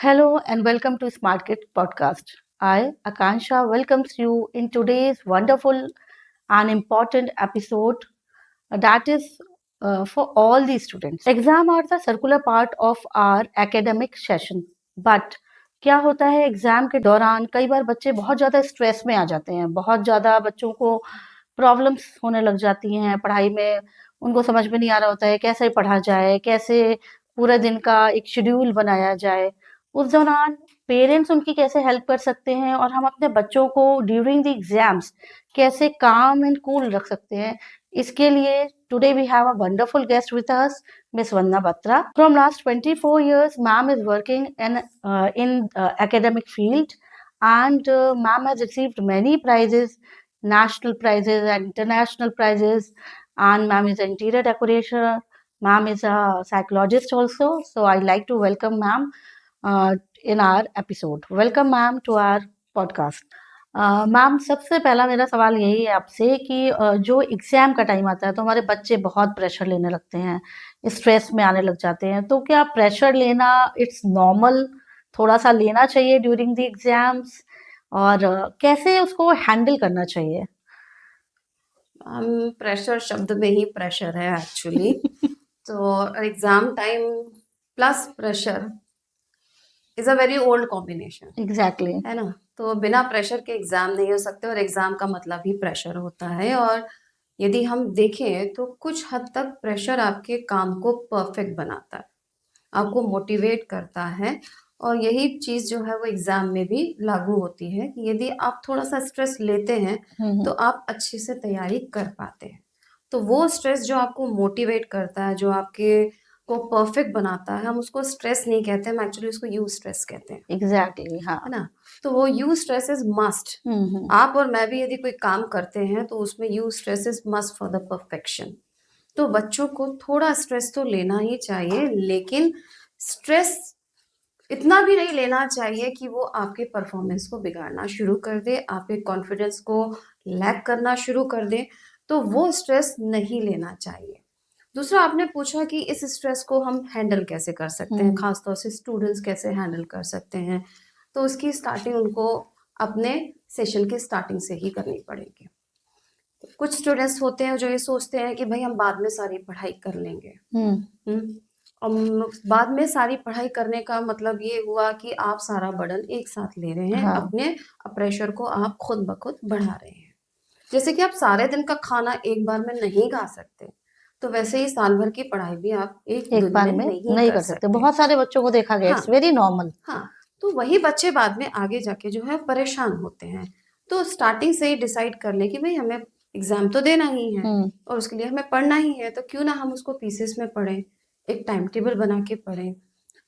Hello and welcome to Smart Kid Podcast. I, Akansha, welcomes you in today's wonderful and important episode that is for all the students. Exam are the circular part of our academic session. But क्या होता है exam के दौरान कई बार बच्चे बहुत ज़्यादा stress में आ जाते हैं, बहुत ज़्यादा बच्चों को प्रॉब्लम्स होने लग जाती हैं पढ़ाई में, उनको समझ में नहीं आ रहा होता है कैसे पढ़ा जाए, कैसे पूरे दिन का एक शेड्यूल बनाया जाए। उस दौरान पेरेंट्स उनकी कैसे हेल्प कर सकते हैं और हम अपने बच्चों को ड्यूरिंग द एग्जाम्स कैसे काम एंड कूल रख सकते हैं, इसके लिए today we have a wonderful guest with us, Miss Vanna Batra. From last 24 years, ma'am is working in academic field, and ma'am has received many prizes, national prizes and international prizes. And ma'am is an interior decorator. Ma'am is a psychologist also. So I like to welcome ma'am in our episode. Welcome ma'am to our podcast. Ma'am सबसे पहला मेरा सवाल यही है आपसे कि जो exam का टाइम आता है तो हमारे बच्चे बहुत प्रेशर लेने लगते हैं, स्ट्रेस में आने लग जाते हैं। तो क्या प्रेशर लेना इट्स नॉर्मल, थोड़ा-सा लेना चाहिए ड्यूरिंग द एग्ज़ाम्स और कैसे उसको हैंडल करना चाहिए? प्रेशर शब्द में ही प्रेशर है एक्चुअली। तो exam time plus pressure is a very old combination, exactly. है ना। तो बिना प्रेशर के एग्जाम नहीं हो सकते और एग्जाम का मतलब ही प्रेशर होता है। और यदि हम देखें तो कुछ हद तक प्रेशर आपके काम को परफेक्ट बनाता है, आपको मोटिवेट करता है। और यही चीज़ जो है वो एग्ज़ाम में भी लागू होती है कि यदि आप थोड़ा सा स्ट्रेस लेते हैं तो आप अच्छे से तैयारी कर पाते हैं। तो वो स्ट्रेस जो आपको मोटिवेट करता है, जो आपके को परफेक्ट बनाता है, हम उसको स्ट्रेस नहीं कहते, हम एक्चुअली उसको यू स्ट्रेस कहते हैं, एग्ज़ैक्टली, हाँ। है ना। तो वो यू स्ट्रेस इज मस्ट। आप और मैं भी यदि कोई काम करते हैं तो उसमें you stress is must for the perfection. तो बच्चों को थोड़ा स्ट्रेस तो लेना ही चाहिए, लेकिन स्ट्रेस इतना भी नहीं लेना चाहिए कि वो आपके परफॉर्मेंस को बिगाड़ना शुरू कर दे, आपके कॉन्फिडेंस को लैक करना शुरू कर दे। तो वो स्ट्रेस नहीं लेना चाहिए। दूसरा, आपने पूछा कि इस स्ट्रेस को हम हैंडल कैसे कर सकते हैं, खासतौर से स्टूडेंट्स कैसे हैंडल कर सकते हैं। तो उसकी स्टार्टिंग उनको अपने सेशन के स्टार्टिंग से ही करनी पड़ेगी। कुछ स्टूडेंट्स होते हैं जो ये सोचते हैं कि भाई हम बाद में सारी पढ़ाई कर लेंगे। बाद में सारी पढ़ाई करने का मतलब ये हुआ कि आप सारा बर्डन एक साथ ले रहे हैं, हाँ। अपने प्रेशर को आप खुद ब खुद बढ़ा रहे हैं। जैसे कि आप सारे दिन का खाना एक बार में नहीं खा सकते, तो वैसे ही साल भर की पढ़ाई भी आप एक एक दिन बार में में नहीं नहीं कर कर सकते। सकते। बहुत सारे बच्चों को देखा गया, हाँ, इट्स वेरी नॉर्मल। हाँ। तो वही बच्चे बाद में आगे जाके जो है परेशान होते हैं। तो स्टार्टिंग से ही डिसाइड कर ले कि भाई हमें एग्जाम तो देना ही है और उसके लिए हमें पढ़ना ही है, तो क्यों ना हम उसको पीसेस में पढ़ें, एक टाइम टेबल बना के पढ़ें,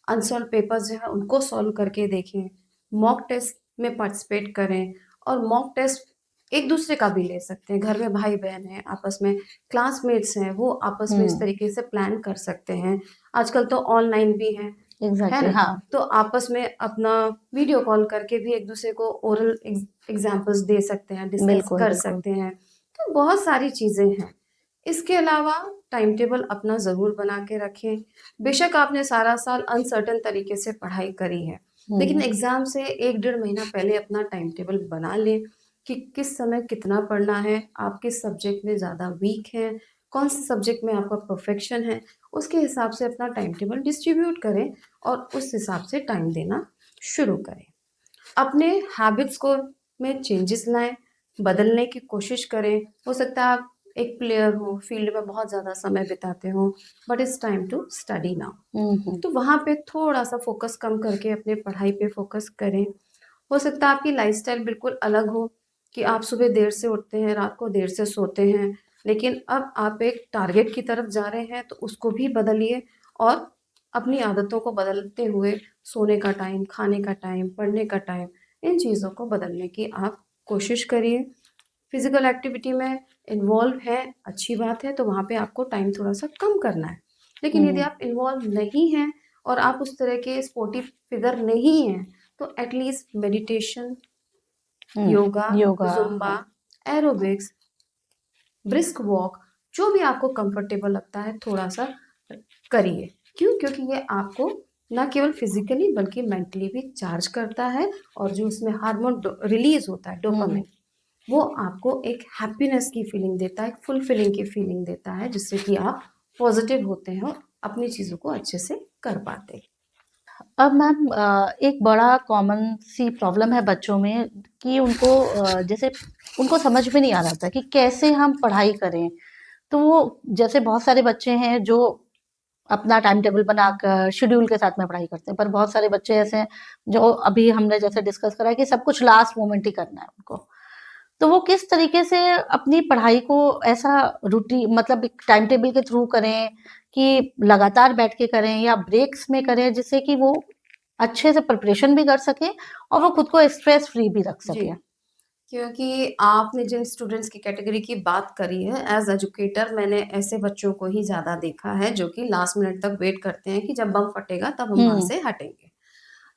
अनसॉल्व पेपर्स जो है उनको सॉल्व करके देखें, मॉक टेस्ट में पार्टिसिपेट करें। और मॉक टेस्ट एक दूसरे का भी ले सकते हैं, घर में भाई बहन हैं, आपस में क्लासमेट्स हैं, वो आपस में इस तरीके से प्लान कर सकते हैं। आजकल तो ऑनलाइन भी है एग्जैक्टली, ना। हाँ। तो आपस में अपना वीडियो कॉल करके भी एक दूसरे को ओरल एग्जाम्पल्स दे सकते हैं, डिस्कस बिल्कुल, कर बिल्कुल। सकते हैं। तो बहुत सारी चीजें हैं। इसके अलावा टाइम टेबल अपना जरूर बना के रखें। बेशक आपने सारा साल अनसर्टन तरीके से पढ़ाई करी है, लेकिन एग्जाम से 1-1.5 महीना पहले अपना टाइम टेबल बना लें कि किस समय कितना पढ़ना है, आप किस सब्जेक्ट में ज़्यादा वीक हैं, कौन से सब्जेक्ट में आपका परफेक्शन है। उसके हिसाब से अपना टाइम टेबल डिस्ट्रीब्यूट करें और उस हिसाब से टाइम देना शुरू करें। अपने हैबिट्स को में चेंजेस लाएं, बदलने की कोशिश करें। हो सकता है आप एक प्लेयर हो, फील्ड में बहुत ज़्यादा समय बिताते हो, but it's time to study now. तो वहाँ पे थोड़ा सा फोकस कम करके अपने पढ़ाई पे फोकस करें। हो सकता है आपकी लाइफस्टाइल बिल्कुल अलग हो कि आप सुबह देर से उठते हैं, रात को देर से सोते हैं, लेकिन अब आप एक टारगेट की तरफ जा रहे हैं, तो उसको भी बदलिए और अपनी आदतों को बदलते हुए सोने का टाइम, खाने का टाइम, पढ़ने का टाइम, इन चीज़ों को बदलने की आप कोशिश करिए। फिजिकल एक्टिविटी में इन्वॉल्व है, अच्छी बात है, तो वहाँ पे आपको टाइम थोड़ा सा कम करना है। लेकिन यदि आप इन्वॉल्व नहीं हैं और आप उस तरह के स्पोर्टी फिगर नहीं हैं, तो at least meditation, yoga, yoga, Zumba, aerobics, brisk walk, जो भी आपको कंफर्टेबल लगता है थोड़ा सा करिए। क्यों? क्योंकि ये आपको ना केवल फिजिकली बल्कि मेंटली भी चार्ज करता है, और जो उसमें हार्मोन रिलीज होता है डोपामिन, वो आपको एक हैप्पीनेस की फीलिंग देता है, एक फुलफिलिंग की फीलिंग देता है, जिससे कि आप पॉजिटिव होते हैं और अपनी चीज़ों को अच्छे से कर पाते हैं। अब मैम एक बड़ा कॉमन सी प्रॉब्लम है बच्चों में कि उनको जैसे उनको समझ में नहीं आ रहा था कि कैसे हम पढ़ाई करें। तो वो जैसे बहुत सारे बच्चे हैं जो अपना टाइम टेबल बनाकर शेड्यूल के साथ में पढ़ाई करते हैं, पर बहुत सारे बच्चे ऐसे हैं जो अभी हमने जैसे डिस्कस करा कि सब कुछ लास्ट मोमेंट ही करना है उनको। तो वो किस तरीके से अपनी पढ़ाई को ऐसा रूटीन मतलब एक टाइम टेबल के थ्रू करें कि लगातार बैठ के करें या ब्रेक्स में करें, जिससे कि वो अच्छे से प्रिपरेशन भी कर सकें और वो खुद को स्ट्रेस फ्री भी रख जी, सकें। क्योंकि आपने जिन स्टूडेंट्स की कैटेगरी की बात करी है, एज़ एजुकेटर मैंने ऐसे बच्चों को ही ज़्यादा देखा है, जो कि लास्ट मिनट तक वेट करते हैं कि जब बम फटेगा तब हम वहाँ हुँ, से हटेंगे।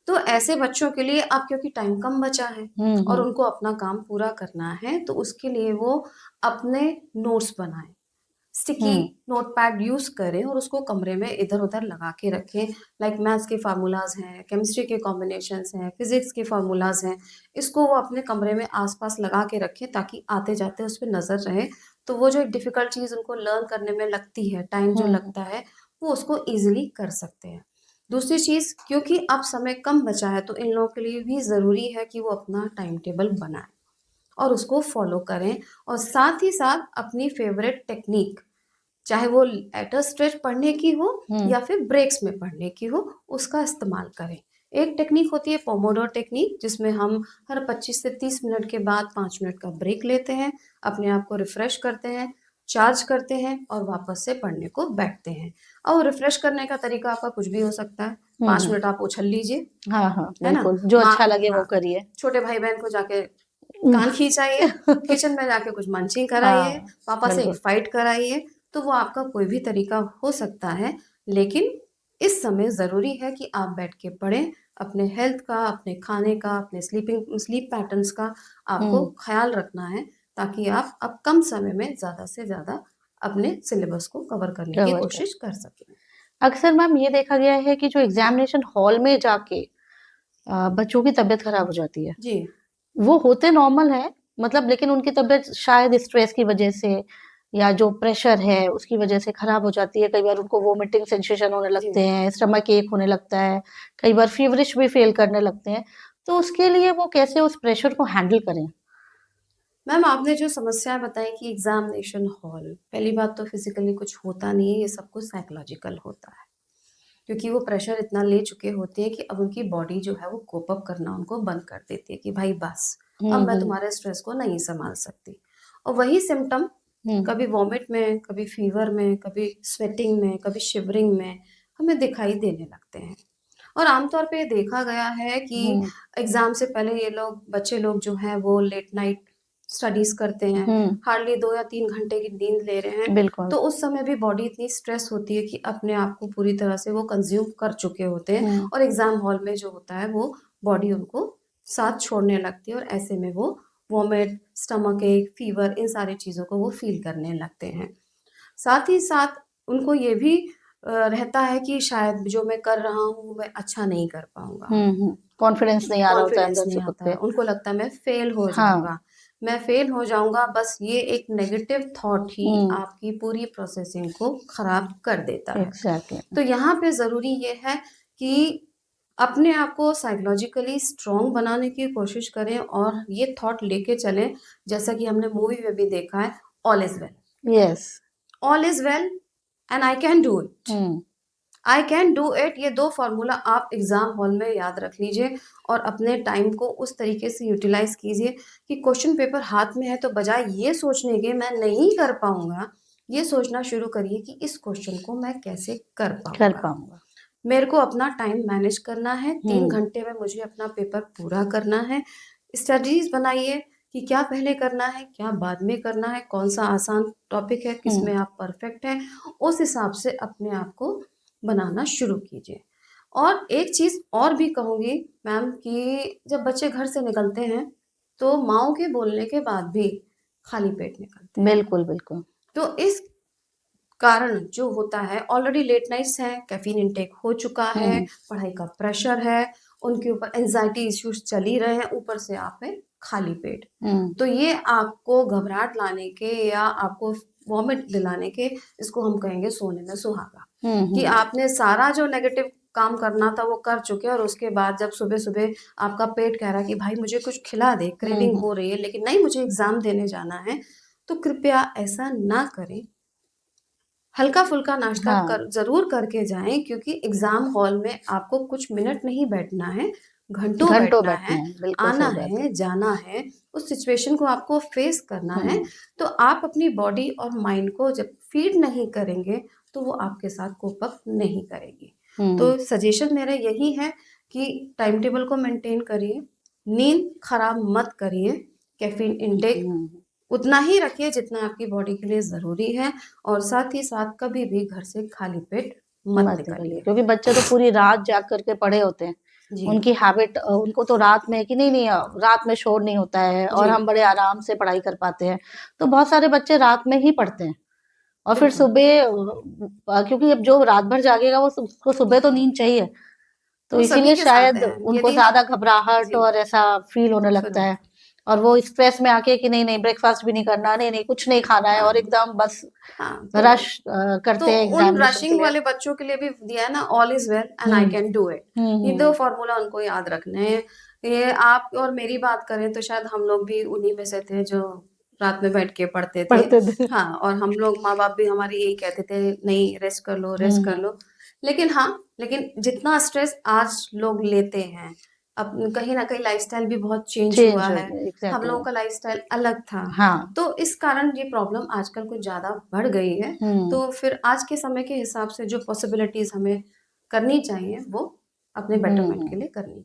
तो ऐसे बच्चों के लिए अब क्योंकि टाइम कम बचा है हुँ, और हुँ, उनको अपना काम पूरा करना है, तो उसके लिए वो अपने नोट्स बनाएँ। स्टिकी हुँ, नोटपैड यूज़ करें और उसको कमरे में इधर-उधर लगा के रखें। लाइक मैथ्स के फ़ॉर्मूलाज़ हैं, केमिस्ट्री के कॉम्बिनेशंस हैं, फिज़िक्स के फ़ॉर्मूलाज़ हैं। इसको वो अपने कमरे में आस-पास लगा के रखें, ताकि आते-जाते उस पे नज़र रहे। तो वो जो एक डिफ़िकल्ट चीज़ उनको लर्न करने में लगती है, टाइम जो हुँ, हुँ, लगता है, वो उसको ईज़िली कर सकते हैं। दूसरी चीज़, क्योंकि अब समय कम बचा है, तो इन लोगों के लिए भी ज़रूरी है कि वो अपना टाइम टेबल बनाएँ और उसको फ़ॉलो करें, और साथ ही साथ अपनी फ़ेवरेट टेक्नीक, चाहे वो एट अ स्ट्रेच पढ़ने की हो हुँ, या फिर ब्रेक्स में पढ़ने की हो, उसका इस्तेमाल करें। एक टेक्नीक होती है पोमोडोर टेक्नीक, जिसमें हम हर 25 से 30 मिनट के बाद 5 मिनट का ब्रेक लेते हैं, अपने आप को रिफ्रेश करते हैं, चार्ज करते हैं और वापस से पढ़ने को बैठते हैं। और रिफ्रेश करने का तरीका आपका कुछ भी हो सकता है। हुँ, 5 हुँ। मिनट आप उछल लीजिए, हाँ, हाँ, है ना? बिल्कुल, जो माँ, अच्छा लगे वो हाँ, करिए। छोटे भाई-बहन को जाके उम, कान खींचाइए, किचन में जाके कुछ मंचिंग कराइए, हाँ, पापा से एक बिल्कुल, फाइट कराइए, तो वो आपका कोई भी तरीका हो सकता है। लेकिन इस समय ज़रूरी है कि आप बैठ के पढ़ें, अपने हेल्थ का, अपने खाने का, अपने स्लीप पैटर्न्स का आपको हुँ, ख़्याल रखना है, ताकि आप अब कम समय में ज़्यादा से ज़्यादा अपने सिलेबस को कवर करने की कवर कर कोशिश कर सकें। अक्सर मैम ये देखा गया है कि जो एग्ज़ामिनेशन हॉल में जाके बच्चों की तबीयत खराब हो जाती है। जी। वो होते नॉर्मल हैं, मतलब लेकिन उनकी तबीयत शायद स्ट्रेस की वजह से या जो प्रेशर है उसकी वजह से खराब हो जाती है। कई बार उनको वोमिटिंग सेंसेशन होने जी। लगते हैं, स्टमक एक होने लगता है, कई बार फ़ीवरिश भी फ़ील करने लगते हैं। तो उसके लिए वो कैसे उस प्रेशर को हैंडल करें? मैम, आपने जो समस्या बताई कि एग्ज़ामिनेशन हॉल, पहली बात तो फिज़िकली कुछ होता नहीं है, ये सब कुछ साइकोलॉजिकल होता है। क्योंकि वो प्रेशर इतना ले चुके होते हैं कि अब उनकी बॉडी जो है वो कोप अप करना उनको बंद कर देती है कि भाई बस, अब हुँ, मैं हुँ। तुम्हारे स्ट्रेस को नहीं सँभाल सकती। और वही सिम्पटम हुँ, कभी वॉमिट में, कभी फ़ीवर में, कभी स्वेटिंग में, कभी शिवरिंग में हमें दिखाई देने लगते हैं। और आमतौर पे ये देखा गया है कि हुँ, एग्ज़ाम से पहले ये लोग, बच्चे लोग जो हैं वो लेट नाइट स्टडीज़ करते हैं, हुँ, हार्डली 2 या 3 घंटे की नींद ले रहे हैं, बिल्कुल। तो उस समय भी बॉडी इतनी स्ट्रेस होती है कि अपने आप को पूरी तरह से वो कंज़्यूम कर चुके होते हैं, हुँ, और एग्ज़ाम हॉल में जो होता है वो बॉडी उनको साथ छोड़ने लगती है, और ऐसे में वो वॉमिट, स्टमक एक, फ़ीवर, इन सारी चीज़ों को वो फ़ील करने लगते हैं। साथ ही साथ उनको ये भी रहता है कि शायद जो मैं कर रहा हूँ, मैं अच्छा नहीं कर पाऊँगा। हुँ, हुँ। कॉन्फिडेंस नहीं आ रहा होता है कॉन्फिडेंस अंदर से नहीं खुद आता है। पे। उनको लगता है मैं फ़ेल हो हाँ, जाऊँगा, मैं फ़ेल हो जाऊँगा, बस ये एक नेगेटिव थॉट ही हुँ, आपकी पूरी प्रोसेसिंग को ख़राब कर देता है। एग्ज़ैक्टली। तो यहाँ पे ज़रूरी ये है कि अपने आप को साइकोलॉजिकली स्ट्रॉन्ग बनाने की कोशिश करें और ये थॉट लेके चलें, जैसा कि हमने मूवी में भी देखा है, all is well. Yes. All is well and I can do it. Hmm, I can do it, ये 2 फ़ॉर्मूला आप एग्ज़ाम हॉल में याद रख लीजिए और अपने टाइम को उस तरीके से यूटिलाइज़ कीजिए कि क्वेश्चन पेपर हाथ में है, तो बजाय ये सोचने के मैं नहीं कर पाऊँगा, ये सोचना शुरू करिए कि इस क्वेश्चन को मैं कैसे कर कर पाऊँगा। पाऊँगा। मेरे को अपना टाइम मैनेज करना है, 3 हुँ, घंटे में मुझे अपना पेपर पूरा करना है। स्ट्रैटेजीज़ बनाइए कि क्या पहले करना है, क्या बाद में करना है, कौन-सा आसान टॉपिक है, हुँ, किसमें आप परफेक्ट हैं, उस हिसाब से अपने आप को बनाना शुरू कीजिए। और एक चीज़ और भी कहूँगी मैम कि जब बच्चे घर से निकलते हैं, तो माँओं के बोलने के बाद भी खाली पेट निकलते हैं। बिल्कुल, बिल्कुल। तो इस कारण जो होता है, ऑलरेडी लेट नाइट्स हैं, कैफीन इनटेक हो चुका है, हम्म पढ़ाई का प्रेशर है, उनके ऊपर एंजाइटी इश्यूज चल ही रहे हैं, ऊपर से आप हैं खाली पेट। हम्म तो ये आपको घबराहट लाने के या आपको वॉमिट दिलाने के, इसको हम कहेंगे सोने में सुहागा, कि हम्म आपने सारा जो नेगेटिव काम करना था वो कर चुके हैं, और उसके बाद जब सुबह सुबह आपका पेट कह रहा है कि भाई मुझे कुछ खिला दे, क्रेविंग हम्म हो रही है, लेकिन नहीं मुझे एग्जाम देने जाना है, तो कृपया ऐसा ना करें। हल्का-फुल्का नाश्ता हाँ, कर ज़रूर करके जाएँ, क्योंकि एग्ज़ाम हॉल में आपको कुछ मिनट नहीं बैठना है, घंटों घंटों बैठना बैठना है, है, बिल्कुल आना सही बात है। है, जाना है, उस सिचुएशन को आपको फेस करना है। हम्म तो आप अपनी बॉडी और माइंड को जब फीड नहीं करेंगे, तो वो आपके साथ कोप अप नहीं करेगी। हम्म तो सजेशन मेरा यही है कि टाइम टेबल को मेंटेन करिए, नींद खराब मत करिए, कैफ़ीन इंटेक हम्म उतना ही रखिए जितना आपकी बॉडी के लिए ज़रूरी है, और साथ ही साथ कभी भी घर से खाली पेट मत मत निकलिए, निकलिए। क्योंकि बच्चे तो पूरी रात जाग करके पढ़े होते हैं। जी, उनकी हैबिट उनको तो रात में है कि नहीं नहीं रात में शोर नहीं होता है और जी, हम बड़े आराम से पढ़ाई कर पाते हैं। तो बहुत सारे बच्चे रात में ही पढ़ते हैं और फिर बिल्कुल। सुबह क्योंकि अब जो रात भर जागेगा वो उसको सुबह तो नींद चाहिए। तो वो सभी इसीलिए के साथ शायद है, उनको यदि ज़्यादा हम घबराहट जी, और ऐसा फ़ील होने लगता शुरू है और वो स्ट्रेस में आके कि नहीं-नहीं ब्रेकफ़ास्ट भी नहीं करना, नहीं-नहीं कुछ नहीं खाना है और हाँ, एकदम बस हाँ, रश तो करते हैं उन एग्ज़ामिनेशन के रशिंग लिए। वाले बच्चों के लिए भी दिया है ना, all is well and I hmm, can do it. Hmm, ये 2 हुँ, फ़ॉर्मूला उनको याद रखने हैं। ये आप और मेरी बात करें तो शायद हम लोग भी उन्हीं में से थे जो रात में बैठ के पढ़ते थे। पढ़ते थे। हाँ, और हम लोग माँ-बाप भी हमारे यही कहते थे, नहीं हुँ, रेस्ट कर हुँ, लो। लेकिन हाँ, लेकिन जितना स्ट्रेस आज लोग लेते हैं, अब कहीं न कहीं लाइफ़स्टाइल भी बहुत चेंज हुआ चेंज हो है। गया हम एग्ज़ैक्टली। लोगों का लाइफ़स्टाइल अलग था। हाँ, तो इस कारण ये प्रॉब्लम आजकल कुछ ज़्यादा बढ़ गई है। हुँ, तो फिर आज के समय के हिसाब से जो पॉसिबिलिटीज़ हमें करनी चाहिए, वो अपने हुँ, बेटरमेंट के हुँ। लिए करनी।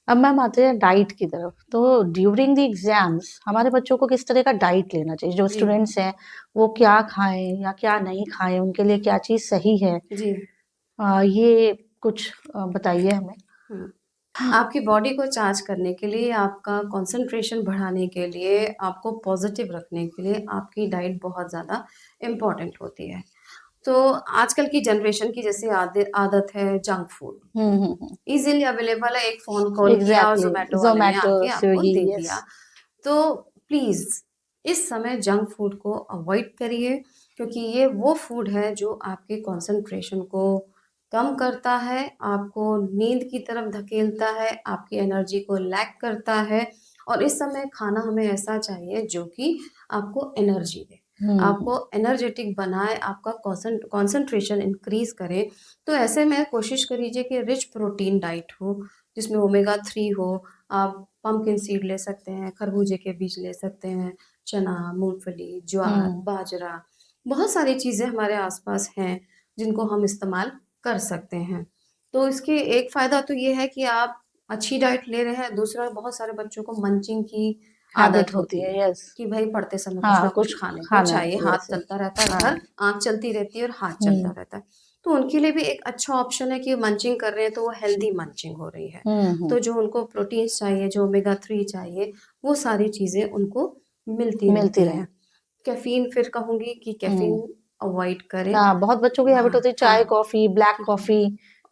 अब मैम आते हैं डाइट की तरफ। तो ड्यूरिंग द एग्ज़ाम्स हमारे बच्चों को किस तरह का डाइट लेना चाहिए? जो जी, स्टूडेंट्स हैं, वो क्या खाएँ या क्या नहीं खाएँ? उनके लिए क्या चीज़ सही है? जी। ये कुछ बताइए हमें। हुँ। आपकी बॉडी को चार्ज करने के लिए, आपका कंसंट्रेशन बढ़ाने के लिए, आपको पॉज़िटिव रखने के लिए आपकी डाइट बहुत ज़्यादा इम्पोर्टेंट होती है। तो आजकल की जनरेशन की जैसे आदत है जंक फूड। हुँ, हुँ, हुँ। ईज़िली अवेलेबल है, एक फ़ोन कॉल किया और एग्ज़ैक्टली ज़ोमैटो वाले ने ज़ोमैटो, आके आपको स्विगी दे यस। दिया। तो प्लीज़ इस समय जंक फूड को अवॉइड करिए, क्योंकि ये वो फूड है जो आपके कंसंट्रेशन को कम करता है, आपको नींद की तरफ धकेलता है, आपकी एनर्जी को लैग करता है, और इस समय खाना हमें ऐसा चाहिए जो कि आपको एनर्जी दे, हुँ, आपको हुँ। एनर्जेटिक बनाए, आपका कंसंट्रेशन इंक्रीज़ करे। तो ऐसे में कोशिश करिए कि रिच प्रोटीन डाइट हो, जिसमें ओमेगा 3 हो। आप पम्पकिन सीड ले सकते हैं, खरबूजे के बीज ले सकते हैं, चना, मूँगफली, ज्वार, हुँ, बाजरा, बहुत सारी चीज़ें हमारे आस-पास हैं, जिनको हम इस्तेमाल कर सकते हैं। तो इसके एक फ़ायदा तो ये है कि आप अच्छी डाइट ले रहे हैं, दूसरा बहुत सारे बच्चों को मंचिंग की आदत हैबिट होती होती है, है, यस। कि भई पढ़ते समय कुछ हाँ, ना कुछ कुछ खाने को खाना चाहिए, है, हाथ यस, यस। चलता रहता है हाँ, इधर, आँख चलती रहती है और हाथ चलता हुँ, रहता है। तो उनके लिए भी एक अच्छा ऑप्शन है कि मंचिंग कर रहे हैं तो वो हेल्दी मंचिंग हो रही है। हुँ, हुँ, तो जो उनको प्रोटीन्स चाहिए, जो ओमेगा 3 चाहिए, वो सारी चीज़ें उनको मिलती मिलती रहती रहे। हैं। कैफ़ीन फिर कहूँगी कि हुँ। कैफ़ीन अवॉइड करें। हाँ, बहुत बच्चों की हैबिट हाँ, होती है चाय, हाँ। कॉफ़ी, ब्लैक हुँ, कॉफ़ी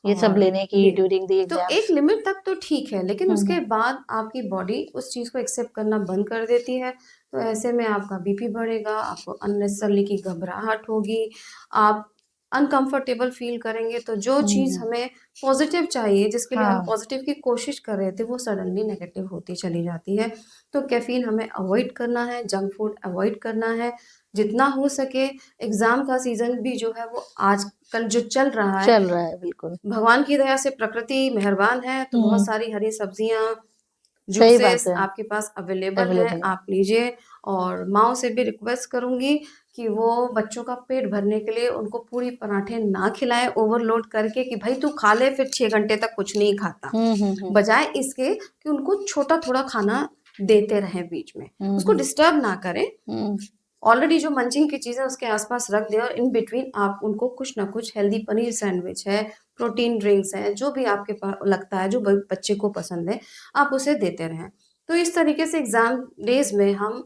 ये सब और लेने की ये ड्यूरिंग द तो एक एग्ज़ाम्स। लिमिट तक तो ठीक है, लेकिन हुँ, उसके हुँ, बाद आपकी बॉडी उस चीज़ को एक्सेप्ट करना बंद कर देती है। तो ऐसे में आपका बीपी बढ़ेगा, आपको अननेसेसरली की घबराहट होगी, आप अनकंफर्टेबल फ़ील करेंगे, तो जो हुँ, चीज़ हुँ। हमें पॉज़िटिव चाहिए, जिसके लिए हम हाँ, पॉज़िटिव की कोशिश कर रहे थे, वो सडनली नेगेटिव होती चली जाती है। तो कैफ़ीन हमें अवॉइड करना है, जंक फूड अवॉइड करना है, जितना हो सके। एग्ज़ाम का सीज़न भी जो है वो आजकल जो चल रहा है, चल रहा है बिल्कुल। भगवान की दया से प्रकृति मेहरबान है, तो बहुत हुँ, सारी हरी सब्जियाँ, सही बात जूसेस है, आपके पास अवेलेबल हैं, अवेलेबल है। आप लीजिए। और माँओं से भी रिक्वेस्ट करूँगी कि वो बच्चों का पेट भरने के लिए उनको पूरी पराठे ना खिलाएँ ओवरलोड करके, कि भई तू खा ले फिर 6 घंटे तक कुछ नहीं खाता। हुँ, हुँ, हुँ, बजाए इसके कि उनको छोटा-थोड़ा खाना देते रहें बीच में, हुँ, उसको हुँ, डिस्टर्ब ना करें। हुँ, ऑलरेडी जो मंचिंग की चीज़ें उसके आस-पास रख दें, और इन बिटवीन आप उनको कुछ ना कुछ हेल्दी पनीर सैंडविच है, प्रोटीन ड्रिंक्स हैं, जो भी आपके लगता है, जो बच्चे को पसंद है, आप उसे देते रहें। तो इस तरीके से एग्ज़ाम डेज़ में हम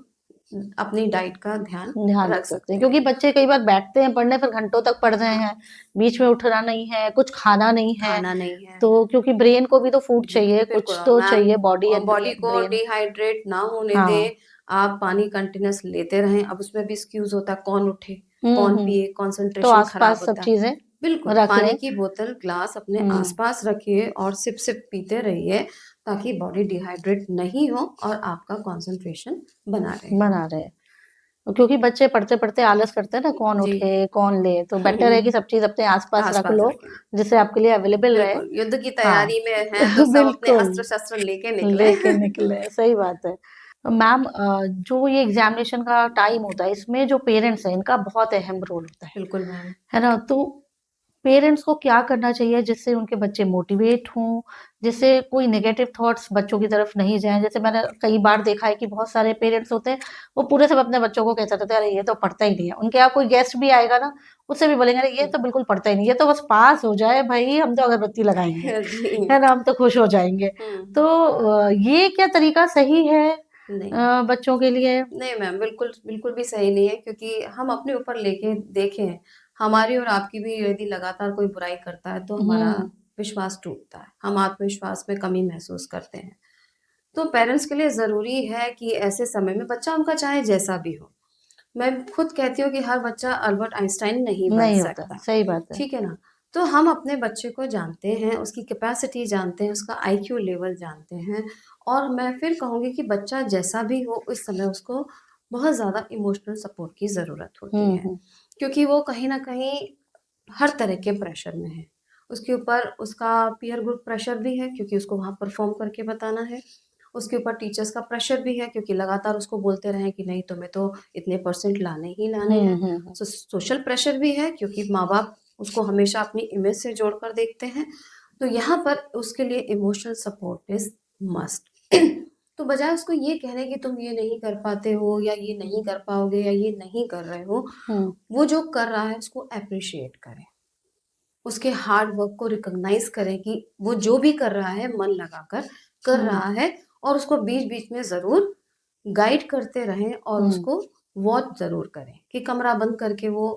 अपनी डाइट का ध्यान ध्यान रख रख सकते सकते हैं, हैं। क्योंकि बच्चे कई बार बैठते हैं पढ़ने, फिर घंटों तक पढ़ रहे हैं, बीच में उठना नहीं है, कुछ खाना नहीं है, खाना नहीं है। तो क्योंकि ब्रेन को भी तो फूड जी, चाहिए, बिल्कुल। कुछ तो मैम, चाहिए बॉडी एंड बॉडी को ब्रेन। डिहाइड्रेट ना होने हाँ। दें, आप पानी कंटिन्यूअस लेते रहें। अब उसमें भी एक्सक्यूज़ होता है, कौन उठे, हम्म कौन हम्म पिए, तो कंसंट्रेशन खराब आसपास सब होता है। चीजें बिल्कुल, रख पानी लें। की बोतल, ग्लास अपने हम्म आस-पास रखिए और सिप-सिप पीते रहिए, ताकि बॉडी डिहाइड्रेट नहीं हो और आपका कंसंट्रेशन बना रहे। बना रहे हैं। क्योंकि बच्चे पढ़ते पढ़ते आलस करते हैं ना, कौन जी। उठे कौन ले, तो बेटर है कि सब चीज अपने आसपास रख आस-पास लो, रखें। जिससे आपके लिए अवेलेबल रहे। बिल्कुल, युद्ध की हाँ। तैयारी में हैं, तो सब अपने बिल्कुल, अस्त्र-शस्त्र लेके निकलें। लेके निकले, सही बात है। मैम, जो ये एग्जामिनेशन का टाइम होता है, इसमें जो पेरेंट्स हैं, इनका बहुत अहम रोल होता बिल्कुल मैम। है ना? तो पेरेंट्स को क्या करना चाहिए जिससे उनके बच्चे मोटिवेट हों, जिससे कोई नेगेटिव थॉट्स बच्चों की तरफ नहीं जाएँ? जैसे मैंने कई बार देखा है कि बहुत सारे पेरेंट्स होते हैं, वो पूरे सब अपने बच्चों को कहते रहते हैं, "अरे! ये तो पढ़ता ही नहीं है।" उनके यहाँ कोई गेस्ट भी आएगा ना, उससे भी बोलेंगे, "अरे! ये हुँ। तो बिल्कुल पढ़ता ही नहीं है, ये तो बस पास हो जाए भई, हम तो अगरबत्ती लगाएँगे।" जी। है ना? हम तो खुश हो जाएँगे। हुँ। तो ये क्या तरीका सही है नहीं। बच्चों के लिए? नहीं मैम, बिल्कुल बिल्कुल भी सही नहीं है, क्योंकि हम अपने ऊपर लेके देखें, हमारी और आपकी भी यदि लगातार कोई बुराई करता है, तो हमारा हुँ, विश्वास टूटता है। हम आत्मविश्वास में कमी महसूस करते हैं। तो पेरेंट्स के लिए ज़रूरी है कि ऐसे समय में बच्चा उनका चाहे जैसा भी हो, मैं खुद कहती हूँ कि हर बच्चा अल्बर्ट आइंस्टाइन नहीं बन नहीं होता, सकता, सही बात है। ठीक है ना? तो हम अपने बच्चे को जानते हैं, उसकी कैपेसिटी जानते हैं, उसका आईक्यू लेवल जानते हैं, और मैं फिर कहूँगी कि बच्चा जैसा भी हो, उस समय उसको बहुत ज़्यादा इमोशनल सपोर्ट की ज़रूरत होती हुँ, है, हुँ। क्योंकि वो कहीं न कहीं हर तरह के प्रेशर में है। उसके ऊपर उसका पीयर ग्रुप प्रेशर भी है, क्योंकि उसको वहाँ परफ़ॉर्म करके बताना है। उसके ऊपर टीचर्स का प्रेशर भी है, क्योंकि लगातार उसको बोलते रहें कि नहीं, तुम्हें तो इतने परसेंट लाने ही लाने हुँ, हैं। हुँ, हुँ। सोशल प्रेशर भी है, क्योंकि माँ-बाप उसको हमेशा अपनी इमेज से जोड़कर देखते हैं। तो यहाँ पर उसके लिए इमोशनल सपोर्ट इज़ मस्ट। तो बजाय उसको ये कहने कि तुम ये नहीं कर पाते हो, या ये नहीं कर पाओगे, या ये नहीं कर रहे हो, हुँ, वो जो कर रहा है उसको एप्रिशिएट करें। उसके हार्ड वर्क को रिकॉग्नाइज़ करें कि वो जो भी कर रहा है मन लगाकर कर हुँ, रहा है, और उसको बीच-बीच में ज़रूर गाइड करते रहें, और हुँ। उसको वॉच ज़रूर करें कि कमरा बंद करके वो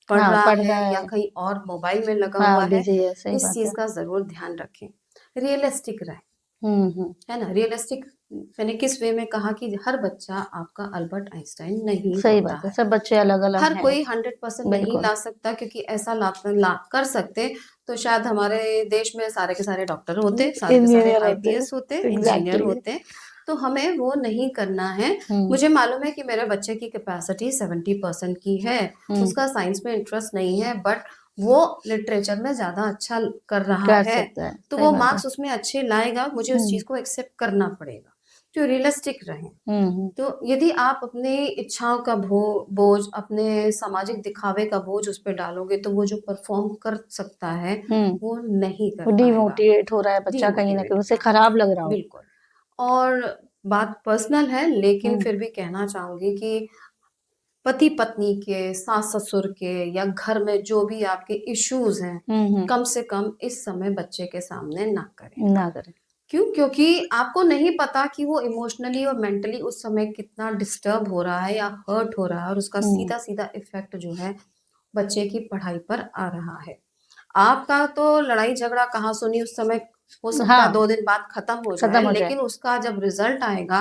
पढ़ हाँ, रहा पढ़ है रहा या है। कहीं और मोबाइल में लगा हाँ, हुआ है। बिज़ी है, सही इस बात है। चीज़ का ज़रूर ध्यान रखें। रियलिस्टिक रहें, हुँ, हुँ। है ना? रियलिस्टिक मैंने किस वे में कहा कि हर बच्चा आपका अल्बर्ट आइंस्टाइन नहीं सही होता बात है, है। सब बच्चे अलग-अलग हर हैं। कोई 100% नहीं बिल्कुल, ला सकता, क्योंकि ऐसा ला कर सकते तो शायद हमारे देश में सारे के सारे डॉक्टर होते, सारे के सारे इंजीनियर होते हैं। आईपीएस होते, इंजीनियर एग्ज़ैक्टली। होते। तो हमें वो नहीं करना है। हुँ, मुझे मालूम है कि मेरे बच्चे की कैपेसिटी 70% की है, हुँ। उसका साइंस में इंटरेस्ट नहीं है, बट वो लिटरेचर में ज़्यादा अच्छा कर रहा कर है, सकता है, तो सही वो बात है। मार्क्स उसमें अच्छे लाएगा, मुझे उस हुँ, चीज़ को एक्सेप्ट करना पड़ेगा। जो रियलिस्टिक रहें। हुँ, हुँ, तो यदि आप अपनी इच्छाओं का बोझ, अपने सामाजिक दिखावे का बोझ उस पे डालोगे, तो वो जो परफ़ॉर्म कर सकता है, हुँ। वो नहीं कर वो पाएगा, डिमोटिवेट हो रहा है बच्चा कहीं न डिमोटिवेट कहीं, उसे होगा। खराब लग रहा होगा। बिल्कुल। और बात पर्सनल है, लेकिन हुँ, फिर भी कहना चाहूँगी कि पति-पत्नी के, सास-ससुर के, या घर में जो भी आपके इश्यूज़ हैं, हुँ, हुँ। कम से कम इस समय बच्चे के सामने ना करें। ना करें। क्यों? क्योंकि आपको नहीं पता कि वो इमोशनली और मेंटली उस समय कितना डिस्टर्ब हो रहा है या हर्ट हो रहा है, और उसका हुँ, सीधा-सीधा इफ़ेक्ट जो है बच्चे की पढ़ाई पर आ रहा है। आपका तो लड़ाई-झगड़ा कहा-सुनी उस समय हो सकता है हाँ, 2 दिन बाद खत्म हो जाए, खत्म हो जाए। लेकिन उसका जब रिज़ल्ट आएगा,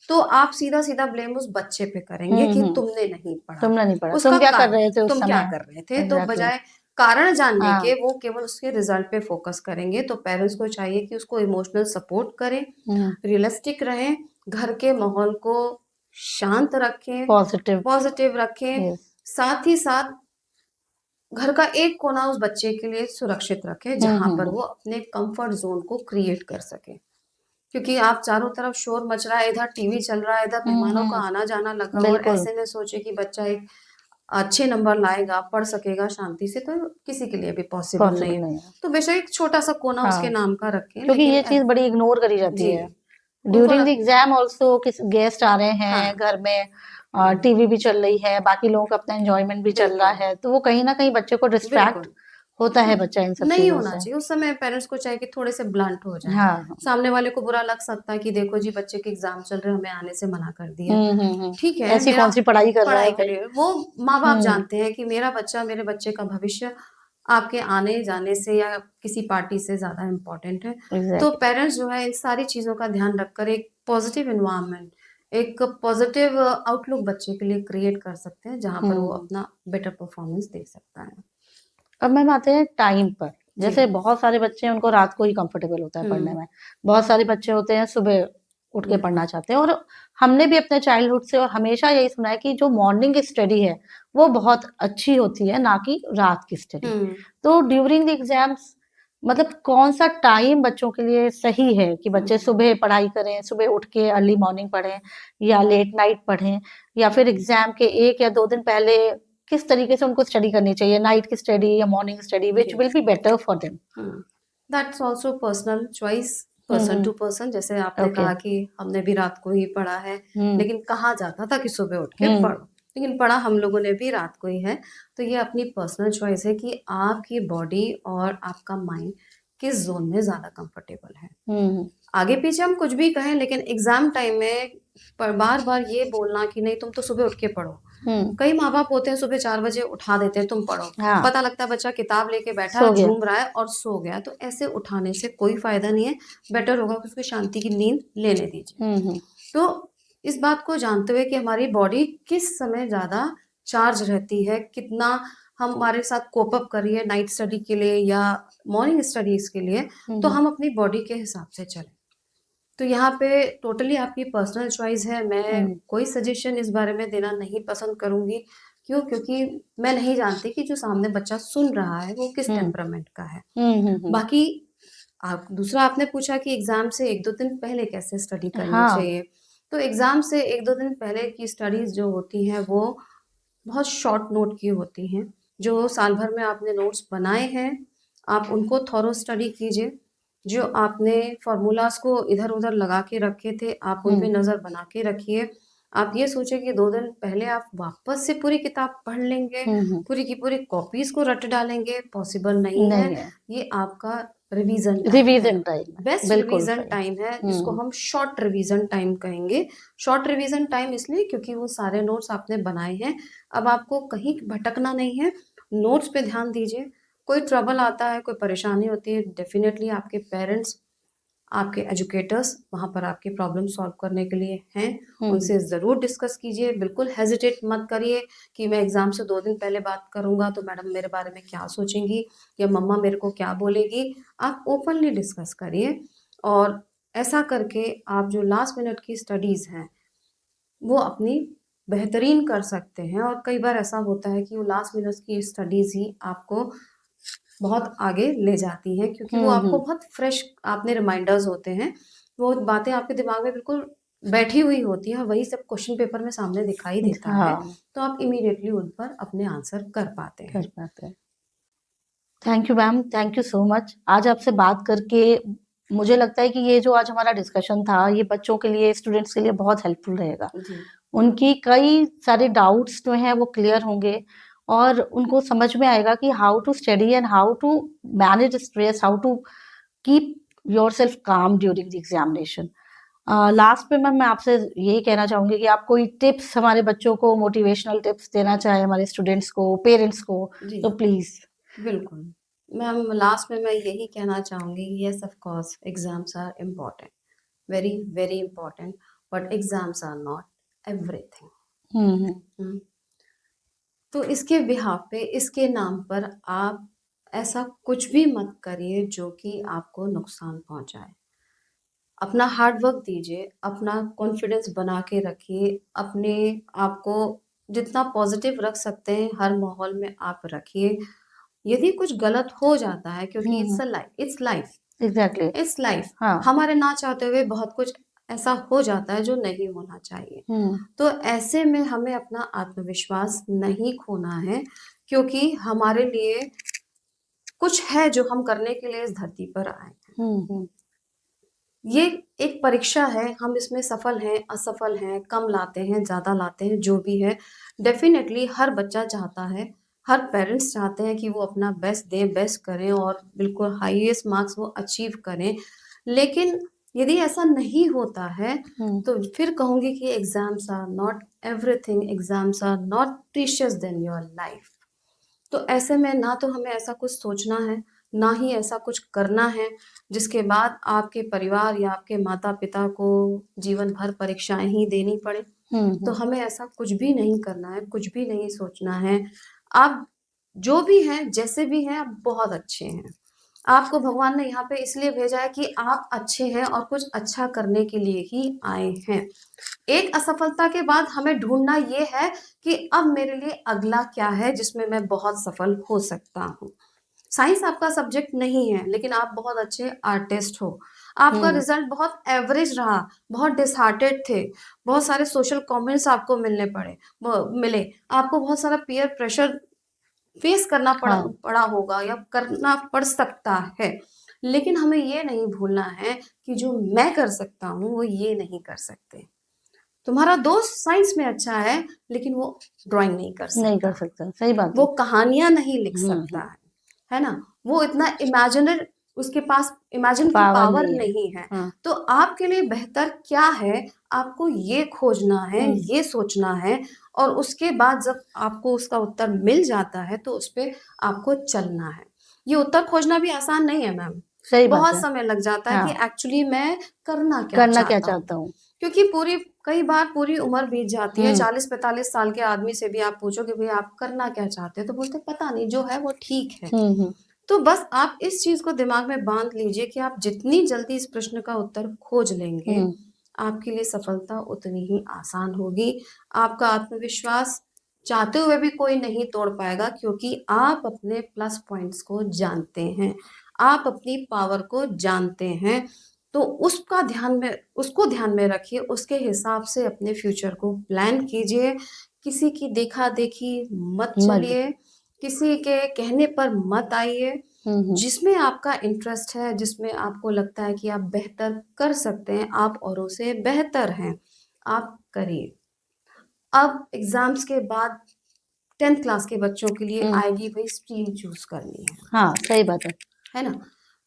तो आप सीधा-सीधा ब्लेम उस बच्चे पे करेंगे हुँ, कि हुँ। तुमने नहीं पढ़ा। तुमने नहीं पढ़ा, उसका तुम क्या कर कारण, रहे थे उस तुम क्या समय? कर रहे थे? तो एग्ज़ैक्टली। बजाय कारण जानने हाँ। के वो केवल उसके रिज़ल्ट पे फ़ोकस करेंगे। तो पेरेंट्स को चाहिए कि उसको इमोशनल सपोर्ट करें, हुँ, रियलिस्टिक रहें, घर के माहौल को शांत रखें, पॉज़िटिव। पॉज़िटिव रखें, यस। साथ ही साथ घर का एक कोना उस बच्चे के लिए सुरक्षित रखें, हुँ, जहाँ हुँ, पर हुँ। वो अपने कम्फ़र्ट ज़ोन को क्रिएट कर सके। क्योंकि आप चारों तरफ शोर मच रहा है, इधर टीवी चल रहा है, इधर हुँ, मेहमानों का हुँ। आना-जाना लगा हुआ, और बिल्कुल, ऐसे में सोचे कि बच्चा एक अच्छे नंबर लाएगा, पढ़ सकेगा शांति से, तो किसी के लिए भी पॉसिबल नहीं पॉसिबल है। नहीं है। तो बेशक एक छोटा-सा कोना उसके हाँ, नाम का रखें, क्योंकि लेकिन ये चीज़ बड़ी इग्नोर करी जाती जी, है। उनको ड्यूरिंग द लग एग्ज़ाम ऑल्सो किस गेस्ट आ रहे हैं हाँ, घर में, हुँ, टीवी भी चल रही है, बाकी लोगों का अपना एन्जॉयमेंट भी चल रहा बिल्कुल, है, तो वो कहीं न कहीं बच्चे को डिस्ट्रैक्ट बिल्कुल, होता है बच्चा इन सब नहीं चीजों होना से। चाहिए। उस समय पेरेंट्स को चाहिए कि थोड़े से ब्लंट हो जाए। हाँ हाँ। सामने वाले को बुरा लग सकता है कि देखो जी बच्चे के एग्जाम चल रहे हैं, हमें आने से मना कर दिया। ठीक है, ऐसी मेरा कौन सी पढ़ाई कर रहा है पढ़ाई भाई। करिए, वो माँ बाप हम्म। जानते हैं कि मेरा बच्चा, मेरे बच्चे का भविष्य आपके आने जाने से या किसी पार्टी से ज्यादा इम्पोर्टेंट है। तो एग्जैक्टली। पेरेंट्स जो है इन सारी चीजों का ध्यान रखकर एक पॉजिटिव इन्वायरमेंट, एक पॉजिटिव आउटलुक बच्चे के लिए क्रिएट कर सकते हैं, जहां पर वो अपना बेटर परफॉर्मेंस दे सकता है। अब मैम आते हैं टाइम पर। जी। जैसे बहुत सारे बच्चे हैं उनको रात को ही कंफर्टेबल होता है पढ़ने हम्म। में। बहुत सारे बच्चे होते हैं सुबह उठ के पढ़ना चाहते हैं। और हमने भी अपने चाइल्डहुड से और हमेशा यही सुना है कि जो मॉर्निंग स्टडी है वो बहुत अच्छी होती है, ना कि रात की स्टडी। हम्म। तो ड्यूरिंग द एग्जाम्स मतलब कौन सा टाइम बच्चों के लिए सही है कि बच्चे सुबह पढ़ाई करें, सुबह उठ के अर्ली मॉर्निंग पढ़ें या लेट नाइट पढ़ें, या फिर एग्जाम के 1 या 2 दिन पहले किस तरीके से उनको स्टडी करनी चाहिए, नाइट की स्टडी या morning study, which will be better for them. That's also personal choice, person to person. जैसे आपने ओके। कहा कि हमने भी रात को ही पढ़ा है, लेकिन कहा जाता था कि सुबह उठ के पढ़ो, लेकिन पढ़ा हम लोगों ने भी रात को ही है। तो ये अपनी पर्सनल चॉइस है कि आपकी बॉडी और आपका माइंड किस जोन में ज्यादा कंफर्टेबल है। आगे पीछे हम कुछ भी कहें, लेकिन एग्जाम टाइम में बार बार ये बोलना कि नहीं तुम तो सुबह उठ के पढ़ो। कई माँ बाप होते हैं सुबह 4 बजे उठा देते हैं, तुम पढ़ो। हाँ। पता लगता है बच्चा किताब लेके बैठा सो है, गया। झूम रहा है और सो गया। तो ऐसे उठाने से कोई फायदा नहीं है। बेटर होगा कि उसको शांति की नींद लेने दीजिए। तो इस बात को जानते हुए कि हमारी बॉडी किस समय ज्यादा चार्ज रहती है, कितना हमारे साथ कोप अप करिए नाइट स्टडी के लिए या मॉर्निंग स्टडीज के लिए, तो हम अपनी बॉडी के हिसाब से चलें। तो यहाँ पे टोटली आपकी पर्सनल चॉइस है। मैं कोई सजेशन इस बारे में देना नहीं पसंद करूंगी। क्यों? क्योंकि मैं नहीं जानती कि जो सामने बच्चा सुन रहा है वो किस टेम्परामेंट का है। बाकी आप दूसरा आपने पूछा कि एग्जाम से 1-2 दिन पहले कैसे स्टडी करनी चाहिए। तो एग्जाम से 1-2 दिन पहले की स्टडीज जो होती हैं वो बहुत शॉर्ट नोट की होती हैं। जो साल भर में आपने नोट्स बनाए हैं आप उनको थॉरो स्टडी कीजिए। जो आपने फॉर्मूलाज को इधर उधर लगा के रखे थे आप उन पे नजर बना के रखिए। आप ये सोचे कि 2 दिन पहले आप वापस से पूरी किताब पढ़ लेंगे, पूरी की पूरी कॉपीज को रट डालेंगे, पॉसिबल नहीं है। ये आपका revision time, best revision time है, जिसको हम शॉर्ट रिवीजन टाइम कहेंगे। शॉर्ट रिवीजन टाइम इसलिए क्योंकि वो सारे नोट्स आपने बनाए हैं। अब आपको कहीं भटकना नहीं है, नोट्स पे ध्यान दीजिए। कोई ट्रबल आता है, कोई परेशानी होती है, डेफिनेटली आपके पेरेंट्स, आपके एजुकेटर्स वहाँ पर आपकी प्रॉब्लम सॉल्व करने के लिए हैं। उनसे ज़रूर डिस्कस कीजिए। बिल्कुल हेजिटेट मत करिए कि मैं एग्ज़ाम से 2 दिन पहले बात करूँगा तो मैडम मेरे बारे में क्या सोचेंगी या मम्मा मेरे को क्या बोलेगी। आप ओपनली डिस्कस करिए और ऐसा करके आप जो लास्ट मिनट की स्टडीज़ हैं वो अपनी बेहतरीन कर सकते हैं। और कई बार ऐसा होता है कि वो लास्ट मिनट की स्टडीज़ ही आपको बहुत आगे ले जाती हैं, क्योंकि वो आपको बहुत फ्रेश आपने रिमाइंडर्स होते हैं। वो बातें आपके दिमाग में बिल्कुल बैठी हुई होती हैं, वही सब क्वेश्चन पेपर में सामने दिखाई देता है। तो आप इमीडिएटली उन पर अपने आंसर कर पाते हैं। Thank you ma'am, thank you so much. आज आपसे बात करके मुझे लगता है कि ये जो आज हमारा डिस्कशन था ये बच्चों के लिए, स्टूडेंट्स के लिए बहुत हेल्पफुल रहेगा। उनकी कई सारे डाउट्स जो हैं वो क्लियर होंगे और उनको समझ में आएगा कि how to study and how to manage stress, how to keep yourself calm during the examination. Last पे मैम मैं आपसे यही कहना चाहूंगी कि आप कोई टिप्स हमारे बच्चों को, मोटिवेशनल टिप्स देना चाहे हमारे स्टूडेंट्स को, पेरेंट्स को, तो प्लीज। बिल्कुल मैम, लास्ट में मैं यही कहना चाहूंगी, yes of course exams are important, very very important, but exams are not everything. तो इसके बिहाफ पे, इसके नाम पर आप ऐसा कुछ भी मत करिए जो कि आपको नुकसान पहुंचाए। अपना हार्ड वर्क दीजिए, अपना कॉन्फिडेंस बना के रखिए, अपने आप को जितना पॉजिटिव रख सकते हैं हर माहौल में आप रखिए। यदि कुछ गलत हो जाता है, क्योंकि it's life exactly, it's life, हमारे ना चाहते हुए बहुत कुछ ऐसा हो जाता है जो नहीं होना चाहिए। तो ऐसे में हमें अपना आत्मविश्वास नहीं खोना है, क्योंकि हमारे लिए कुछ है जो हम करने के लिए इस धरती पर आए हैं। ये एक परीक्षा है, हम इसमें सफल हैं, असफल हैं, कम लाते हैं, ज्यादा लाते हैं, जो भी है, डेफिनेटली हर बच्चा चाहता है हर पेरेंट्स चाहते हैं कि वो अपना बेस्ट दें, बेस्ट करें और बिल्कुल हाईएस्ट मार्क्स वो अचीव करें। लेकिन यदि ऐसा नहीं होता है, तो फिर कहूँगी कि exams are not everything, exams are not precious than your life. तो ऐसे में ना तो हमें ऐसा कुछ सोचना है, ना ही ऐसा कुछ करना है, जिसके बाद आपके परिवार या आपके माता-पिता को जीवन भर परीक्षाएँ ही देनी पड़े। तो हमें ऐसा कुछ भी नहीं करना है, कुछ भी नहीं सोचना है। आप जो भी हैं, जैसे भी हैं, आप बहुत अच्छे हैं। आपको भगवान ने यहाँ पे इसलिए भेजा है कि आप अच्छे हैं और कुछ अच्छा करने के लिए ही आए हैं। एक असफलता के बाद हमें ढूँढना ये है कि अब मेरे लिए अगला क्या है जिसमें मैं बहुत सफल हो सकता हूँ। साइंस आपका सब्जेक्ट नहीं है, लेकिन आप बहुत अच्छे आर्टिस्ट हो। आपका रिजल्ट बहुत एवरेज रहा, बहुत डिसहार्टेड थे, बहुत सारे सोशल कमेंट्स आपको मिले, आपको बहुत सारा पीयर प्रेशर फेस करना हाँ, पड़ा होगा या करना पड़ सकता है। लेकिन हमें ये नहीं भूलना है कि जो मैं कर सकता हूँ, वो ये नहीं कर सकते। तुम्हारा दोस्त साइंस में अच्छा है, लेकिन वो ड्राइंग नहीं कर नहीं कर सकता। सकता, सही बात वो है। कहानियाँ नहीं लिख सकता हम्म, है ना? वो इतना इमेजिनर उसके पास इमेजिन की पावर पावर नहीं है। नहीं है। हाँ, तो आपके लिए बेहतर क्या है, आपको ये खोजना है, ये सोचना है और उसके बाद जब आपको उसका उत्तर मिल जाता है, तो उसपे आपको चलना है। ये उत्तर खोजना भी आसान नहीं है मैम। सही बात बहुत है। समय लग जाता है कि हाँ, एक्चुअली मैं करना क्या करना क्या चाहता हूँ। चाहता हूँ। क्योंकि कई बार पूरी उम्र बीत जाती है, हम्म 40-45 साल के आदमी से भी आप पूछो कि भई आप करना क्या चाहते हो? तो बोलते हैं पता नहीं, जो है वो ठीक है। हम्म। तो बस आप इस चीज़ को दिमाग में बाँध लीजिए कि आप जितनी जल्दी इस प्रश्न का उत्तर खोज लेंगे, हम्म, आपके लिए सफलता उतनी ही आसान होगी। आपका आत्मविश्वास चाहते हुए भी कोई नहीं तोड़ पाएगा, क्योंकि आप अपने प्लस पॉइंट्स को जानते हैं, आप अपनी पावर को जानते हैं। तो उसको ध्यान में रखिए, उसके हिसाब से अपने फ्यूचर को प्लान कीजिए। किसी की देखा-देखी मत मत। चलिए, किसी के कहने पर मत आइए। हम्म। जिसमें आपका इंटरेस्ट है, जिसमें आपको लगता है कि आप बेहतर कर सकते हैं, आप औरों से बेहतर हैं, आप करिए। अब एग्ज़ाम्स के बाद 10th क्लास के बच्चों के लिए हम्म, आएगी भई स्ट्रीम चूज़ करनी हाँ, सही बात है। है ना?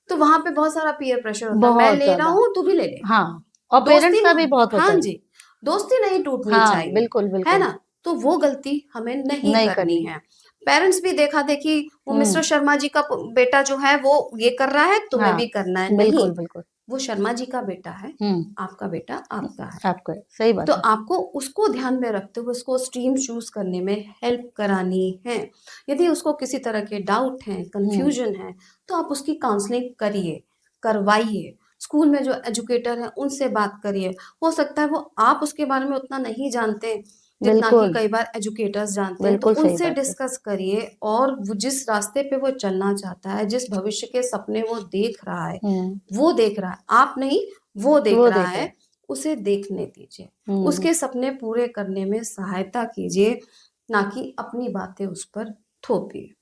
तो वहाँ पे बहुत सारा पीयर प्रेशर होता है, मैं बहुत ले रहा ज्यादा। हूँ, तू भी ले ले। हाँ, और पेरेंट्स दोस्ती का न भी बहुत हाँ होता है। जी, दोस्ती नहीं टूटनी हाँ, चाहिए, बिल्कुल है बिल्कुल। ना? तो वो गलती हमें नहीं नहीं करनी करनी। है। पेरेंट्स भी देखा-देखी वो हम्म। मिस्टर शर्मा जी का प बेटा जो है वो ये कर रहा है, तुम्हें हाँ, भी करना है। नहीं, बिल्कुल बिल्कुल। वो शर्मा जी का बेटा है, हम्म। आपका बेटा आपका है। आपका है, सही तो बात है। आपको उसको ध्यान में रखते हुए उसको स्ट्रीम चूज़ करने में हेल्प करानी है। यदि उसको किसी तरह के डाउट हैं, हम्म। कन्फ्यूजन है, तो आप उसकी काउंसलिंग करिए, करवाइए। स्कूल में जो एजुकेटर हैं, उनसे बात करिए। हो सकता है वो आप उसके बारे में उतना नहीं जानते, जितना कि बिल्कुल कई बार एजुकेटर्स जानते हैं, तो बिल्कुल सही उनसे बात है। डिस्कस करिए और वो जिस रास्ते पे वो चलना चाहता है, जिस भविष्य के सपने वो देख रहा है, हम्म। वो देख रहा है, आप नहीं, वो देख वो रहा देख रहा है, है। उसे देखने दीजिए। हम्म। उसके सपने पूरे करने में सहायता कीजिए, ना कि अपनी बातें उस पर थोपिए।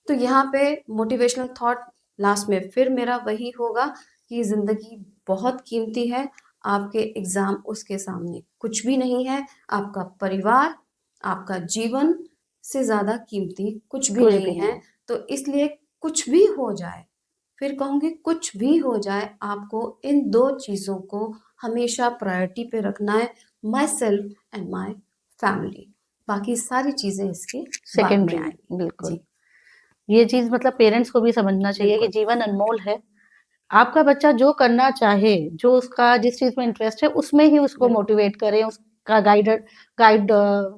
तो यहाँ पे मोटिवेशनल थॉट लास्ट में फिर मेरा वही होगा कि ज़िंदगी बहुत कीमती है, आपके एग्ज़ाम उसके सामने कुछ भी नहीं है, आपका परिवार, आपका जीवन से ज़्यादा कीमती कुछ भी कुछ नहीं भी नहीं है। है। तो इसलिए कुछ भी हो जाए, फिर कहूँगी कुछ भी हो जाए, आपको इन 2 चीज़ों को हमेशा प्रायोरिटी पे रखना है, my self and my family. बाकी सारी चीज़ें इसके बाद में सेकेंडरी, आएँगी। बिल्कुल। जी, ये चीज मतलब पेरेंट्स को भी समझना चाहिए कि बिल्कुल, जीवन अनमोल है। आपका बच्चा जो करना चाहे, जो उसका जिस चीज में इंटरेस्ट है, उसमें ही उसको बिल्कुल, मोटिवेट करें, उसका गाइड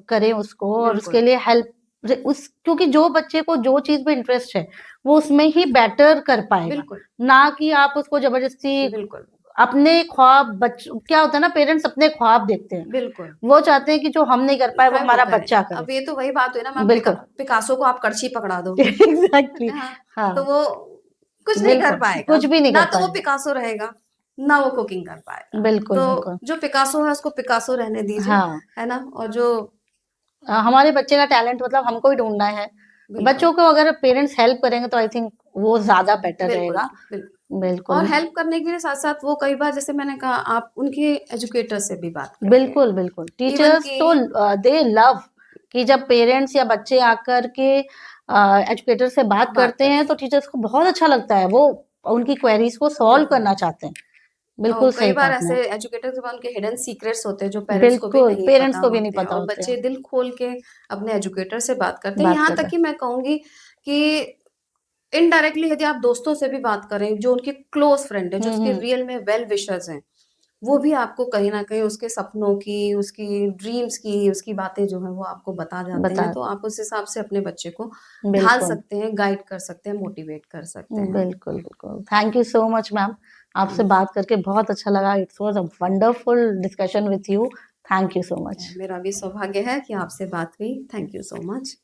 करें उसको, और उसके बिल्कुल, लिए हेल्प उस, क्योंकि जो बच्चे को जो चीज में इंटरेस्ट है, वो उसमें ही बेटर कर पाएगा। बिल्कुल, ना कि आप उसको जबरदस्ती बिल्कुल, अपने ख्वाब, क्या होता है ना, पेरेंट्स अपने ख्वाब देखते हैं। बिल्कुल, वो चाहते हैं कि जो हम नहीं कर पाए वो है वो हमारा करे। बच्चा करे। अब ये तो वही बात हुई ना मैम, बिल्कुल। पिकासो को आप कड़छी पकड़ा दो, एग्जैक्टली। हाँ, हाँ, तो वो कुछ नहीं कर बिल्कुल पाएगा, कुछ भी नहीं ना कर तो वो पाएगा। पिकासो रहेगा, ना वो कुकिंग कर पाएगा। बिल्कुल तो बिल्कुल। जो पिकासो है उसको पिकासो रहने दीजिए, हाँ, है ना? और जो हमारे बच्चे का टैलेंट मतलब हमको ही ढूंढना है। बिल्कुल, बच्चों को अगर पेरेंट्स हेल्प करेंगे तो आई थिंक वो ज्यादा बेटर बिल्कुल, रहेगा। बिल्कुल। और बिल्कुल हेल्प करने के लिए साथ-साथ वो कई बार जैसे मैंने कहा आप उनके एजुकेटर से भी बात करिए। बिल्कुल बिल्कुल। इवन टीचर्स कि तो दे लव कि जब पेरेंट्स या बच्चे आकर के एजुकेटर से बात बात करते हैं करते तो टीचर्स को बहुत अच्छा लगता है, वो उनकी क्वेरीज को सॉल्व बिल्कुल। करना चाहते हैं। और बिल्कुल कई सही कहा बार आपने। ऐसे एजुकेटर्स के पास उनके हिडन सीक्रेट्स होते हैं जो पेरेंट्स को भी बिल्कुल, नहीं पेरेंट्स पता को भी नहीं होते हैं पता और होते बच्चे हैं, दिल खोल के अपने एजुकेटर से बात करते हैं। बात यहाँ करते तक हैं। कि मैं कहूँगी कि इनडायरेक्टली यदि आप दोस्तों से भी बात करें, जो उनके क्लोज़ फ्रेंड हैं, जो उसके हुँ, रियल में वेल विशर्स हैं, वो भी आपको कहीं न कहीं उसके सपनों की, उसकी ड्रीम्स की, उसकी बातें जो हैं वो आपको बता जाते बता हैं। तो आप उस हिसाब से अपने बच्चे को ढाल बिल्कुल, सकते हैं, गाइड कर सकते हैं, मोटिवेट कर सकते हैं। बिल्कुल, बिल्कुल। Thank you so much ma'am, आपसे हुँ, बात करके बहुत अच्छा लगा। It was a wonderful discussion with you. Thank you so much. मेरा भी सौभाग्य है कि आपसे बात हुई। Thank you so much.